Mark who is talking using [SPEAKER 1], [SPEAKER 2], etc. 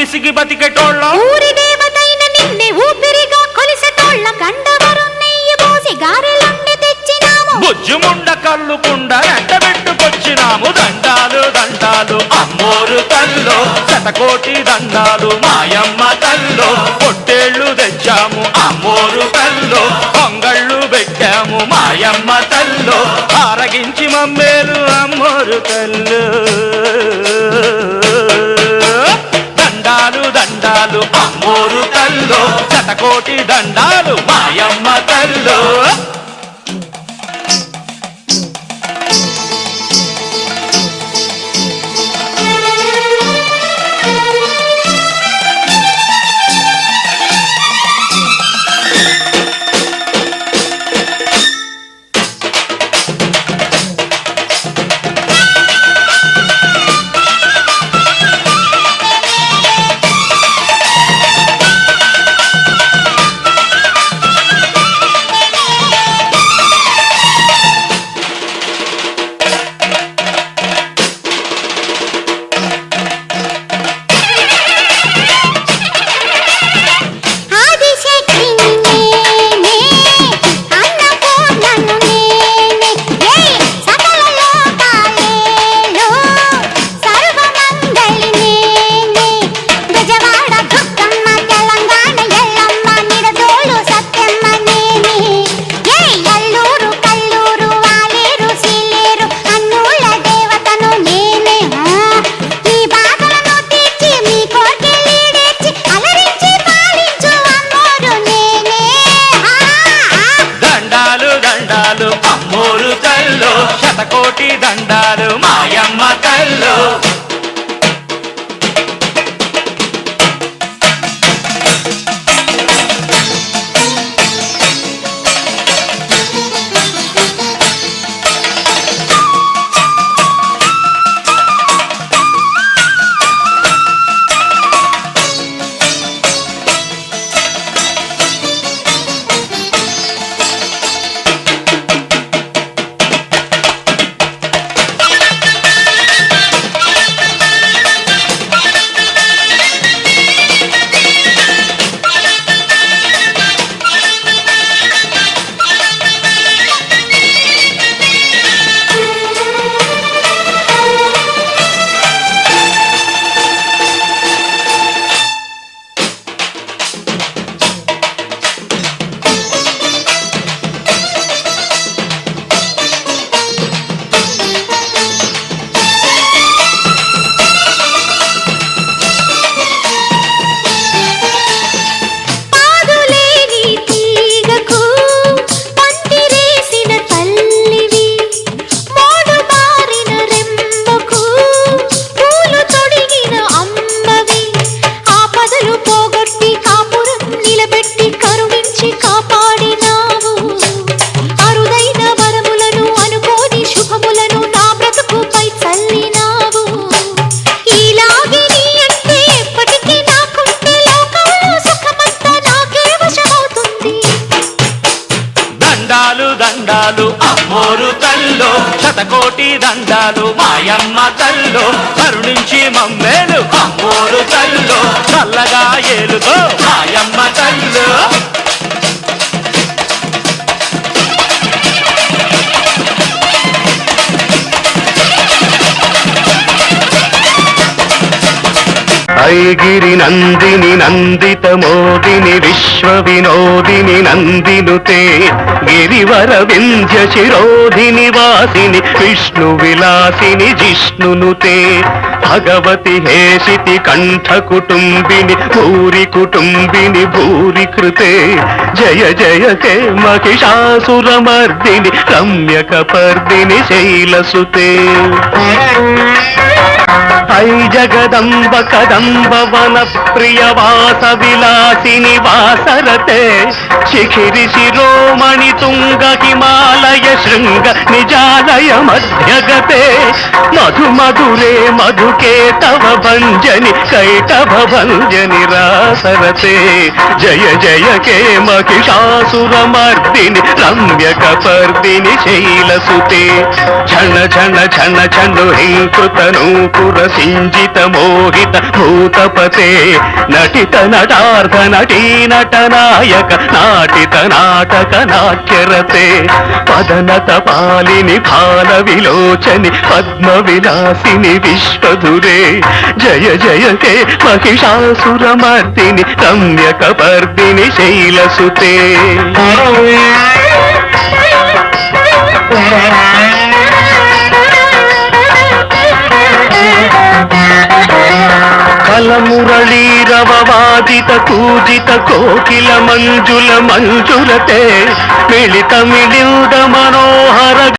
[SPEAKER 1] బిసిగి బతికెటోళ్ళ
[SPEAKER 2] ఊరి దేవతైన నిన్నే ఊపిరిగా కొలిసెటోళ్ళ గండవరం నెయ్యి పోసి గారెలుండి తెచ్చినాము
[SPEAKER 1] బుజ్జుముండ కల్లుకుండ ఎండబెట్టుకొచ్చినాము దండాలు దండాలు అమ్మోరు తల్లో శతకోటి దండాలు మాయమ్మ తల్లో పొట్టేళ్లు తెచ్చాము అమ్మోరు తల్లో పొంగళ్ళు పెట్టాము మాయమ్మ తల్లో ఆరగించి మమ్మేలు అమ్మోరు తల్లు దండాలు దండాలు అమ్మోరు తల్లో శతకోటి దండాలు మాయమ్మ తల్లో అమ్మోరు తల్లో శతకోటి దండాలు మాయమ్మ తల్లో దండాలు అమ్మోరు తల్లో శతకోటి దండాలు మాయమ్మ తల్లో కరుణించి మమ్మేలు అమ్మోరు తల్లో చల్లగా ఏలుతో మాయమ్మ తల్లో
[SPEAKER 3] ఐగిరి నందిని నందిత మోదిని విశ్వ వినోదిని నందినుతే గిరివర వింధ్య శిరోధిని వాసిని విష్ణు విలాసిని జిష్ణునుతే భగవతి హేషితి కంఠ కుటుంబిని భూరి కుటుంబిని భూరి కృతే జయ జయ హే మహిషాసురమర్దిని రమ్యక పర్దిని శైలసుతే ఐ జగదంబ కదంబ వన ప్రియ వాస విలాసిని వాసరతే శిఖిరి శిరోమణి తుంగ హిమాలయ శృంగ నిజాలయ మధ్యగతే మధు మధురే మధుకే తవ భంజని కైటభ భంజని రాసరతే జయ జయ కే మహిషాసురమర్దిని రమ్యక పర్దిని శైలసుతే ఝణ ఝణ ఝణ ఝను హింకృత నూపుర కింజిత మోహిత భూతపతే నటిత నటార్థ నటీ నట నాయక నాటిత నాటక నాట్యరతే పదనత పాలిని బాల విలోచని పద్మ విలాసిని విశ్వధురే జయ జయ హే మహిషాసురమర్దిని రమ్యకపర్దిని శైలసుతే కలమురళీరవవాదిత కూజిత కోకిల మంజుల మంజులతే మిళిత మిళింద మనోహర